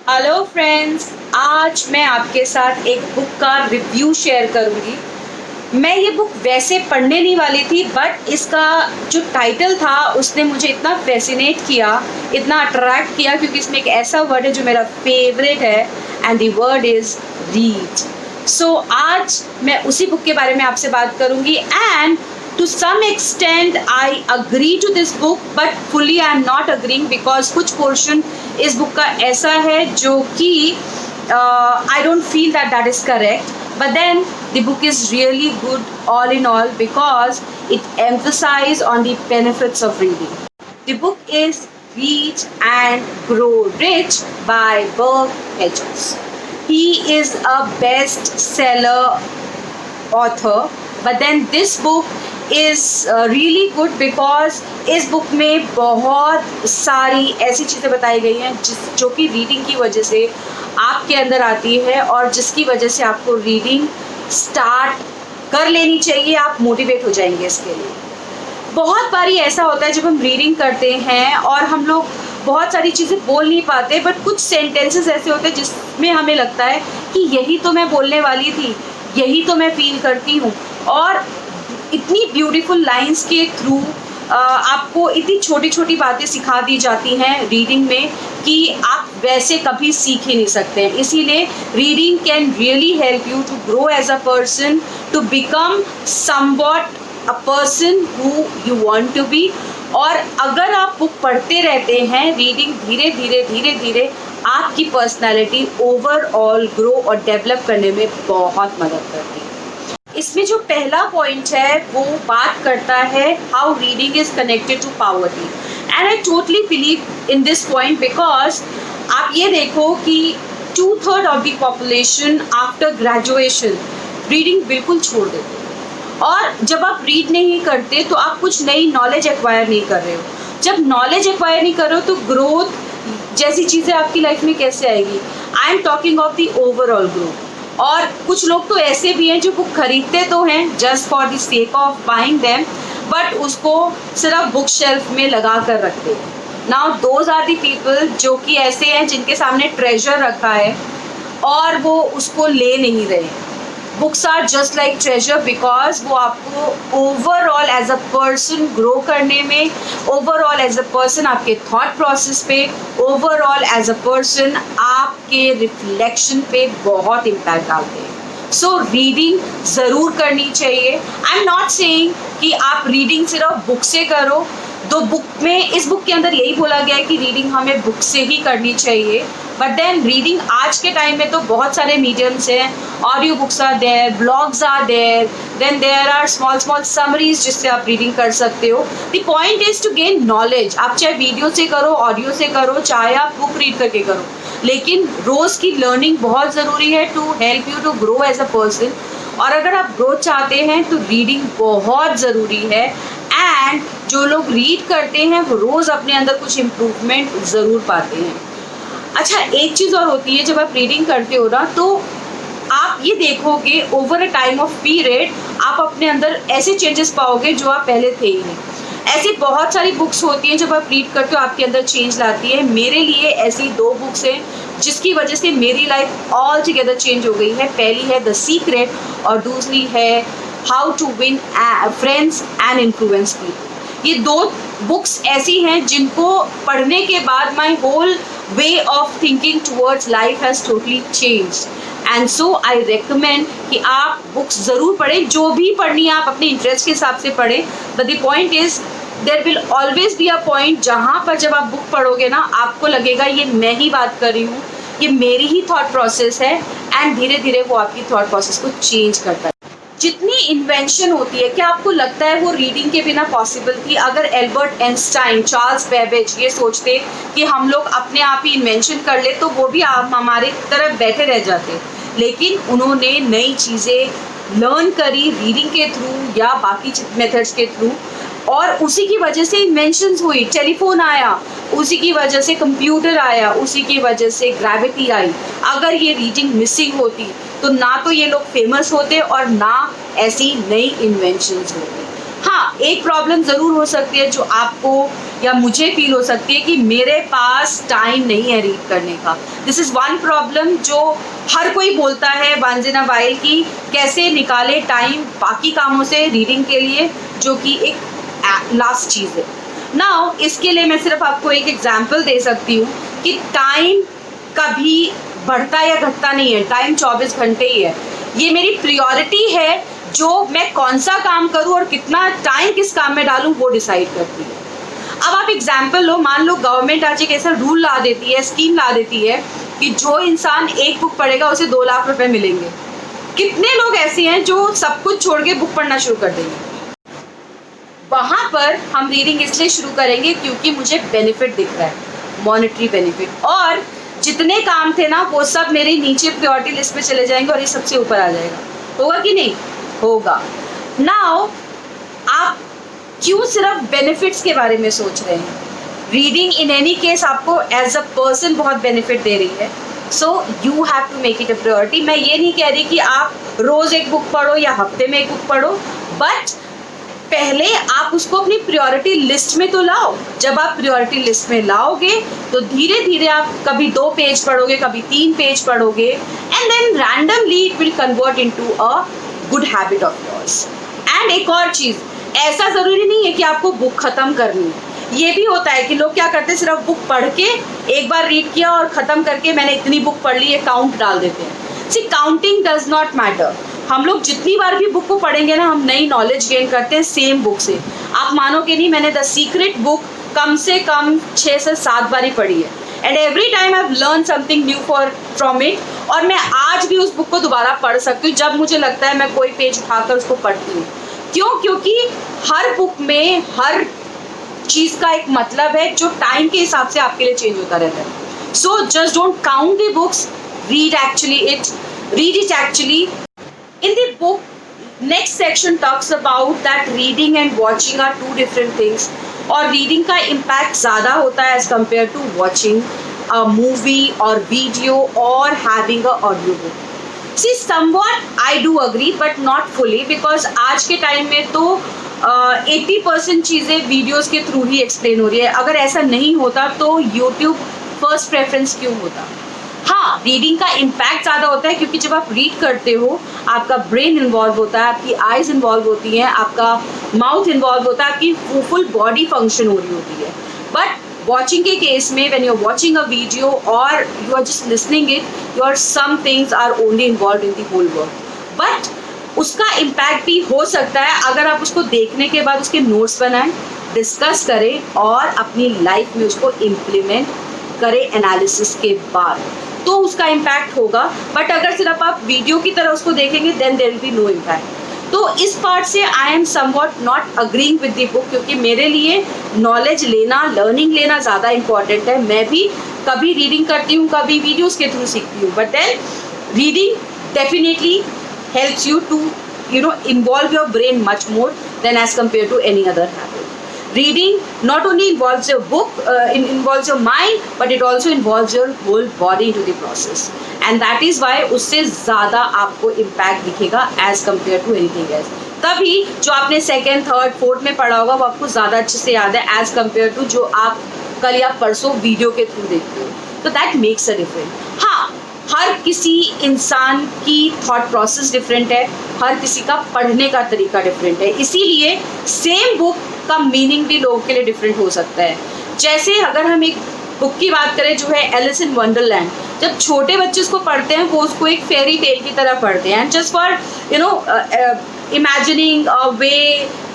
Hello friends, आज मैं आपके साथ एक बुक का रिव्यू शेयर करूंगी। मैं ये बुक वैसे पढ़ने नहीं वाली थी, बट इसका जो टाइटल था उसने मुझे इतना फैसिनेट किया, इतना अट्रैक्ट किया, क्योंकि इसमें एक ऐसा वर्ड है जो मेरा फेवरेट है, and the word is read. So आज मैं उसी बुक के बारे में आपसे बात करूंगी, and to some extent I agree to this book, but fully I am not agreeing because कुछ portion इस book का ऐसा है जो कि I don't feel that is correct, but then the book is really good all in all because it emphasizes on the benefits of reading. The book is Read and Grow Rich by Burke Hedges. He is a bestseller author, but then this book is really good because इस book में बहुत सारी ऐसी चीज़ें बताई गई हैं जो कि रीडिंग की वजह से आपके अंदर आती है और जिसकी वजह से आपको रीडिंग स्टार्ट कर लेनी चाहिए। आप मोटिवेट हो जाएंगे इसके लिए। बहुत बारी ऐसा होता है जब हम रीडिंग करते हैं और हम लोग बहुत सारी चीज़ें बोल नहीं पाते, बट कुछ सेंटेंसेस ऐसे होते हैं जिसमें हमें लगता है कि यही तो मैं बोलने वाली थी, यही तो मैं फील करती हूँ। और इतनी ब्यूटीफुल लाइंस के थ्रू आपको इतनी छोटी छोटी बातें सिखा दी जाती हैं रीडिंग में कि आप वैसे कभी सीख ही नहीं सकते हैं। इसीलिए reading can really help you to grow as a person, to become somewhat a person who you want to be. और अगर आप बुक पढ़ते रहते हैं, रीडिंग धीरे धीरे धीरे धीरे आपकी पर्सनैलिटी ओवरऑल ग्रो और डेवलप करने में बहुत मदद करती है। इसमें जो पहला पॉइंट है वो बात करता है how reading is connected to poverty, and I totally believe in this point because आप ये देखो कि 2/3 of the population after graduation reading बिल्कुल छोड़ देते हैं। और जब आप रीड नहीं करते तो आप कुछ नई नॉलेज एक्वायर नहीं कर रहे हो। जब नॉलेज एक्वायर नहीं कर रहे हो तो ग्रोथ जैसी चीज़ें आपकी लाइफ में कैसे आएगी। I am talking of the overall growth. और कुछ लोग तो ऐसे भी हैं जो बुक खरीदते तो हैं just for the sake of buying them, but उसको सिर्फ बुक शेल्फ में लगा कर रखते हैं। Now those are the people जो कि ऐसे हैं जिनके सामने ट्रेजर रखा है और वो उसको ले नहीं रहे। Books are just like treasure because वो आपको overall as a person grow करने में, ओवरऑल एज अ पर्सन आपके थॉट प्रोसेस पे, ओवरऑल एज अ पर्सन आपके रिफ्लेक्शन पे बहुत इम्पैक्ट डालते हैं। सो रीडिंग ज़रूर करनी चाहिए। आई एम नॉट सेइंग कि आप रीडिंग सिर्फ बुक से करो। तो बुक में, इस बुक के अंदर यही बोला गया है कि रीडिंग हमें बुक से ही करनी चाहिए, बट देन रीडिंग आज के टाइम में तो बहुत सारे मीडियम्स हैं। Audio books are there, blogs are there, then there are small summaries जिससे आप रीडिंग कर सकते हो। The point is to gain knowledge. आप चाहे वीडियो से करो, ऑडियो से करो, चाहे आप बुक रीड करके करो, लेकिन रोज़ की लर्निंग बहुत ज़रूरी है to help you to grow as a person. और अगर आप ग्रोथ चाहते हैं तो रीडिंग बहुत ज़रूरी है, एंड जो लोग रीड करते हैं वो रोज़ अपने अंदर कुछ इम्प्रूवमेंट ज़रूर पाते हैं। अच्छा, एक चीज़ और होती है, जब आप रीडिंग करते हो ना तो आप ये देखोगे over a time of period आप अपने अंदर ऐसे चेंजेस पाओगे जो आप पहले थे ही नहीं। ऐसी बहुत सारी बुक्स होती हैं जब आप रीड करते हो आपके अंदर चेंज लाती है। मेरे लिए ऐसी 2 बुक्स हैं जिसकी वजह से मेरी लाइफ ऑल टुगेदर चेंज हो गई है। पहली है द सीक्रेट और दूसरी है how to win friends and influence people. ये 2 बुक्स ऐसी हैं जिनको पढ़ने के बाद my whole way of thinking towards life has totally changed, and so I recommend कि आप बुक्स ज़रूर पढ़ें। जो भी पढ़नी है आप अपने इंटरेस्ट के हिसाब से पढ़ें, but the point is there will always be a point जहाँ पर जब आप बुक पढ़ोगे ना आपको लगेगा ये मैं ही बात कर रही हूँ, ये मेरी ही थॉट प्रोसेस है, एंड धीरे धीरे वो आपकी थॉट प्रोसेस को चेंज करता है। जितनी इन्वेंशन होती है, क्या आपको लगता है वो रीडिंग के बिना पॉसिबल थी? अगर एल्बर्ट आइंस्टाइन, चार्ल्स बेबेज ये सोचते कि हम लोग अपने आप ही इन्वेंशन कर ले तो वो भी आप हमारे तरफ बैठे रह जाते, लेकिन उन्होंने नई चीज़ें लर्न करी रीडिंग के थ्रू या बाकी मेथड्स के थ्रू, और उसी की वजह से इन्वेंशंस हुई। टेलीफोन आया, उसी की वजह से कंप्यूटर आया, उसी की वजह से ग्रेविटी आई। अगर ये रीडिंग मिसिंग होती तो ना तो ये लोग फेमस होते और ना ऐसी नई इन्वेंशंस होती। हाँ, एक प्रॉब्लम ज़रूर हो सकती है जो आपको या मुझे फील हो सकती है कि मेरे पास टाइम नहीं है रीड करने का। दिस इज़ वन प्रॉब्लम जो हर कोई बोलता है वंस इन अ वाइल कि कैसे निकाले टाइम बाकी कामों से रीडिंग के लिए, जो कि एक लास्ट चीज़ है। नाउ इसके लिए मैं सिर्फ आपको एक एग्जाम्पल दे सकती हूँ कि टाइम कभी बढ़ता या घटता नहीं है, टाइम 24 घंटे ही है। ये मेरी प्रायोरिटी है, जो मैं कौन सा काम करूँ और कितना टाइम किस काम में डालूँ वो डिसाइड करती है। अब आप एग्जाम्पल लो, मान लो गवर्नमेंट आज एक ऐसा रूल ला देती है, स्कीम ला देती है कि जो इंसान एक बुक पढ़ेगा उसे 2 लाख रुपए मिलेंगे। कितने लोग ऐसे हैं जो सब कुछ छोड़ के बुक पढ़ना शुरू कर देंगे? वहाँ पर हम रीडिंग इसलिए शुरू करेंगे क्योंकि मुझे बेनिफिट दिख रहा है, मॉनेटरी बेनिफिट, और जितने काम थे ना वो सब मेरे नीचे प्रायोरिटी लिस्ट में चले जाएंगे और ये सबसे ऊपर आ जाएगा। होगा कि नहीं? होगा। नाउ आप क्यों सिर्फ बेनिफिट्स के बारे में सोच रहे हैं? रीडिंग इन एनी केस आपको एज अ पर्सन बहुत बेनिफिट दे रही है, so you have to make it a priority. मैं ये नहीं कह रही कि आप रोज़ एक बुक पढ़ो या हफ्ते में एक बुक पढ़ो, बट पहले आप उसको अपनी प्रायोरिटी लिस्ट में तो लाओ। जब आप प्रायोरिटी लिस्ट में लाओगे तो धीरे धीरे आप कभी 2 पेज पढ़ोगे, कभी 3 पेज पढ़ोगे, and then randomly it will convert into a good habit of yours. And एक और चीज़, ऐसा ज़रूरी नहीं है कि आपको बुक ख़त्म करनी है। ये भी होता है कि लोग क्या करते हैं, सिर्फ बुक पढ़ के एक बार रीड किया और ख़त्म करके मैंने इतनी बुक पढ़ ली, ये काउंट डाल देते हैं। सी, काउंटिंग डज नॉट मैटर। हम लोग जितनी बार भी बुक को पढ़ेंगे ना, हम नई नॉलेज गेन करते हैं सेम बुक से। आप मानोगे नहीं, मैंने द सीक्रेट बुक कम से कम 6 से 7 बार ही पढ़ी है, and every time I have learn something new from it. और मैं आज भी उस बुक को दोबारा पढ़ सकती हूँ जब मुझे लगता है, मैं कोई पेज उठाकर उसको पढ़ती हूँ। क्यों? क्योंकि हर बुक में हर चीज़ का एक मतलब है जो टाइम के हिसाब से आपके लिए चेंज होता रहता है। So just don't count the books, read it actually. In the book, next section talks about that reading and watching are 2 different things. और reading का impact ज़्यादा होता है as compared to watching a movie or video or having a audio book. See, somewhat I do agree but not fully, because आज के time में तो 80% चीज़ें वीडियोस के थ्रू ही एक्सप्लेन हो रही है। अगर ऐसा नहीं होता तो यूट्यूब फर्स्ट प्रेफरेंस क्यों होता? हाँ, रीडिंग का इम्पैक्ट ज़्यादा होता है क्योंकि जब आप रीड करते हो आपका ब्रेन इन्वॉल्व होता है, आपकी आइज़ इन्वॉल्व होती हैं, आपका माउथ इन्वॉल्व होता है, आपकी फुल बॉडी फंक्शन हो रही होती है। बट वॉचिंग के केस में, when you are watching a video और you are just listening it, your some things are only involve in the whole world. But उसका इम्पैक्ट भी हो सकता है अगर आप उसको देखने के बाद उसके नोट्स बनाएं, डिस्कस करें और अपनी लाइफ में उसको इम्प्लीमेंट करें एनालिसिस के बाद, तो उसका इम्पैक्ट होगा। बट अगर सिर्फ आप वीडियो की तरह उसको देखेंगे then there will be no impact. तो इस पार्ट से I am somewhat not agreeing with the book, क्योंकि मेरे लिए नॉलेज लेना, लर्निंग लेना ज़्यादा इंपॉर्टेंट है। मैं भी कभी रीडिंग करती हूँ, कभी वीडियोज़ के थ्रू सीखती हूँ, but then reading definitely helps you to involve your brain much more than as compared to any other habit. Reading not only involves your book, involves your mind, but it also involves your whole body into the process, and that is why उससे ज़्यादा आपको impact दिखेगा as compared to anything else. तभी जो आपने second, third, fourth में पढ़ा होगा वो आपको ज़्यादा अच्छे से याद है as compared to जो आप कल या परसों वीडियो के थ्रू देखते हो। तो that makes a difference. हाँ, हर किसी इंसान की थॉट प्रोसेस डिफरेंट है, हर किसी का पढ़ने का तरीका डिफरेंट है, इसीलिए सेम बुक का मीनिंग भी लोगों के लिए डिफरेंट हो सकता है। जैसे अगर हम एक बुक की बात करें जो है एलिस इन वंडरलैंड, जब छोटे बच्चे उसको पढ़ते हैं वो उसको एक फेरी टेल की तरह पढ़ते हैं, just for imagining a way,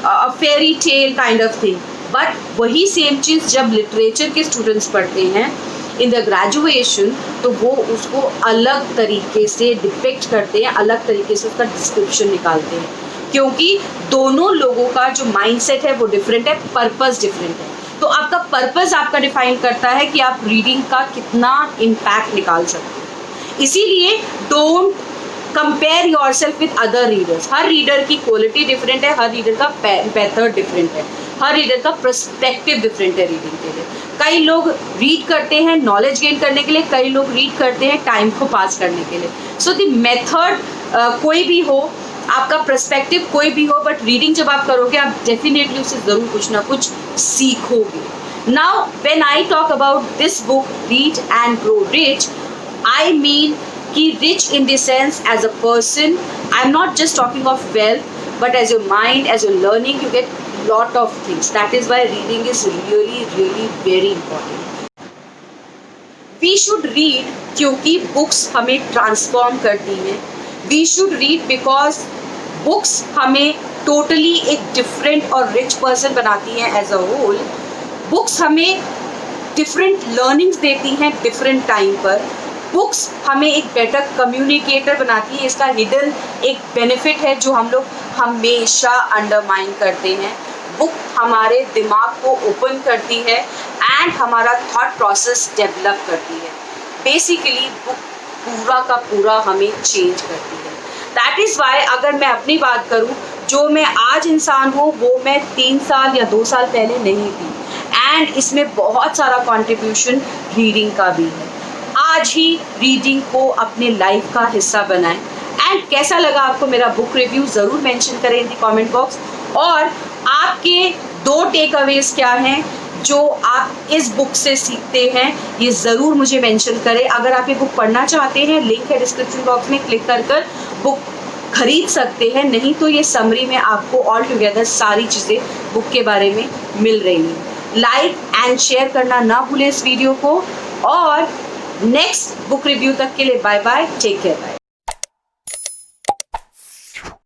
a fairy tale kind of thing. But वही सेम चीज़ जब लिटरेचर के स्टूडेंट्स पढ़ते हैं इन द ग्रेजुएशन, तो वो उसको अलग तरीके से डिपिक्ट करते हैं, अलग तरीके से उसका डिस्क्रिप्शन निकालते हैं, क्योंकि दोनों लोगों का जो माइंडसेट है वो डिफरेंट है, पर्पस डिफरेंट है। तो आपका पर्पस आपका डिफाइन करता है कि आप रीडिंग का कितना इम्पैक्ट निकाल सकते हैं। इसीलिए don't compare your self with other readers. Her reader की क्वालिटी डिफरेंट है, हर रीडर का मेथड डिफरेंट है, हर रीडर का पर्सपेक्टिव डिफरेंट है रीडिंग के लिए। कई लोग रीड करते हैं नॉलेज गेन करने के लिए, कई लोग रीड करते हैं टाइम को पास करने के लिए। सो द मेथड कोई भी हो, आपका पर्सपेक्टिव कोई भी हो, बट रीडिंग जब आप करोगे आप डेफिनेटली उससे ज़रूर कुछ ना कुछ सीखोगे। Now when I talk about this book read and grow rich, I mean कि rich in the sense as a person, I am not just talking of wealth, but as your mind, as your learning, you get lot of things. That is why reading is really very important. We should read क्योंकि books हमें transform करती हैं. We should read because books हमें totally एक different और rich person बनाती हैं as a whole. Books हमें different learnings देती हैं different time पर. बुक्स हमें एक बेटर कम्युनिकेटर बनाती है. इसका हिडन एक बेनिफिट है जो हम लोग हमेशा अंडरमाइन करते हैं. बुक हमारे दिमाग को ओपन करती है एंड हमारा थॉट प्रोसेस डेवलप करती है. बेसिकली बुक पूरा का पूरा हमें चेंज करती है. दैट इज़ वाई अगर मैं अपनी बात करूँ, जो मैं आज इंसान हूँ वो मैं 3 साल या 2 साल पहले नहीं थी. एंड इसमें बहुत सारा कंट्रीब्यूशन रीडिंग का भी है. आज ही रीडिंग को अपने लाइफ का हिस्सा बनाएं. एंड कैसा लगा आपको मेरा बुक रिव्यू ज़रूर मेंशन करें इन द कमेंट बॉक्स. और आपके 2 टेक अवेज क्या हैं जो आप इस बुक से सीखते हैं, ये ज़रूर मुझे मेंशन करें. अगर आप ये बुक पढ़ना चाहते हैं, लिंक है डिस्क्रिप्शन बॉक्स में, क्लिक कर बुक खरीद सकते हैं. नहीं तो ये समरी में आपको ऑल टुगेदर सारी चीज़ें बुक के बारे में मिल रही हैं. लाइक एंड शेयर करना ना भूलें इस वीडियो को. और नेक्स्ट बुक रिव्यू तक के लिए bye bye, take care, bye.